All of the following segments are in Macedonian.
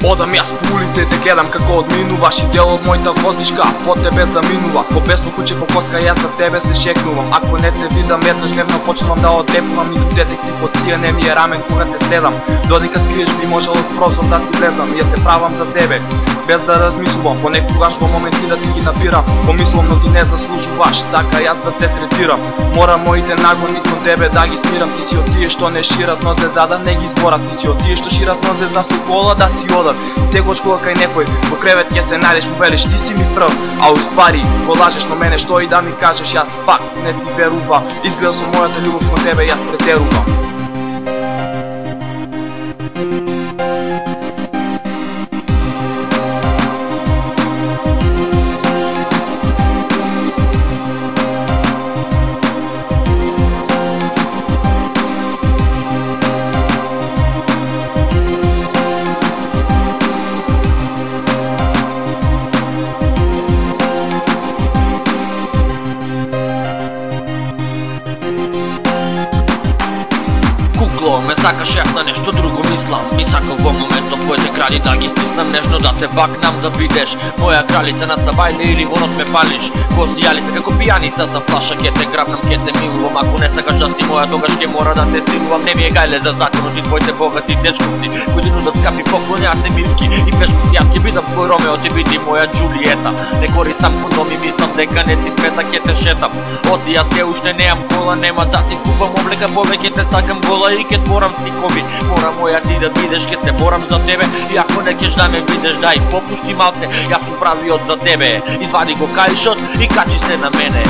Одам јас по улице те гледам како одминуваш, и дел од мојата вознишка по тебе заминува. Ко бесно куче по коска јас за тебе се шекнувам. Ако не те видам еднаш дневно почнувам да одлепувам. Ниту детектив од тие не ми е рамен кога те следам. Додека спиеш би можел од прозор да ти гледам. Јас се правам за тебе без да размислувам. Понекогаш во моменти да ти ги набирам. Помислам, но ти не заслужуваш така јас да те третирам. Мора моите нагони кон тебе да ги смирам. Ти си од тие што не шират нозе за да не ги зборат. Ти си од тие што шират нозе за сокола да си одат. Секогаш кога кај некој во кревет ќе се најдеш, му велиш ти си ми прв, а успари го лажеш на мене, што и да ми кажеш, јас пак не ти верувам. Изгледа со мојата љубов кон тебе јас претерувам. Ме сакаш јас на нешто друго мислам. И сакал во моментот твоите крали да ги стиснам, нежно да те бакнам да бидеш моја кралица на сабајле или во нот ме палиш. Ко сијалица како пијаница за флаша ќе те грабнам, ќе те милувам. Ако не сакаш да си моја, тогаш ќе мора да те силувам. Не ми е гајле за законот и твоите богати дечковци кои ти нудат скапи поклони, а се милки и пешковци. Јас ќе бидам твој Ромео, ти биди моја Џулиета. Не користам кондом и мислам дека не ти смета, ќе те шетам. Оти јас се уште неам кола, нема да ти купам облека, повеќе те сакам гола и ќе творам стикови. Мора моја ти да бидеш, ќе се борам за тебе. И ако не кеш да ме видиш, дај попушти малце, јас сум правиот за тебе. Извади го кајшот и качи се на мене.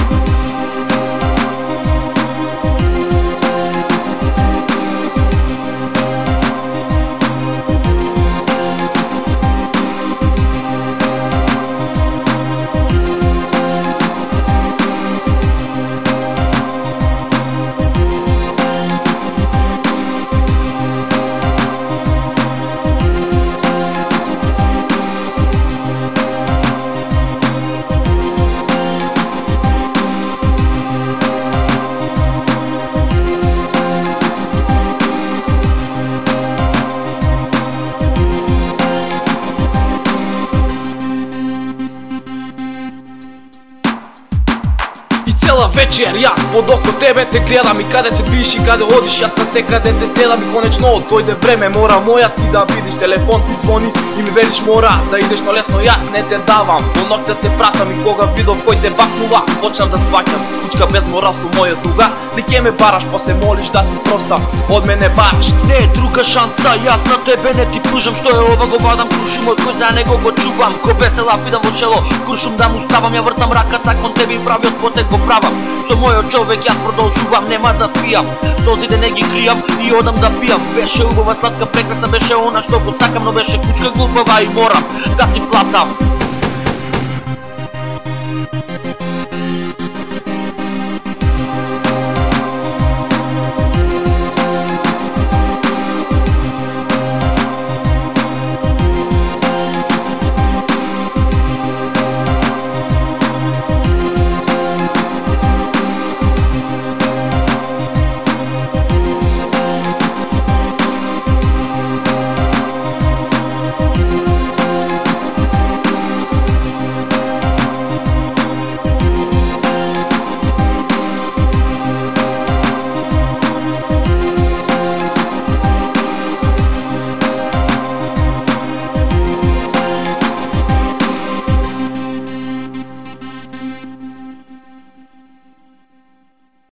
Цела вечер јас под око тебе те гледам, и каде се биш и каде одиш, јас на секаде те следам. И конечно дојде време, мора моја ти да видиш, телефон ти звони и ми велиш мора да идеш, но лесно јас не те давам. До ноќта те пратам и кога видов кој те бакнува, почнав да сваќам кучка без морал со моја туга. Не ќе ме бараш, после молиш да ти простам, од мене бараш. Не е друга шанса, јас на тебе не ти пружам. Што е ова, го вадам крушумот кој за него го чувам. Ко весела видам во чело, крушум да му ставам. Ја вртам раката кон тебе и правиот потек го правам. Со мојот човек јас продолжувам, нема да спијам. Созите не ги кријам и одам да пијам. Беше убава, сладка, прекрасна, беше она што го сакам, но беше кучка глупава и морам да ти платам.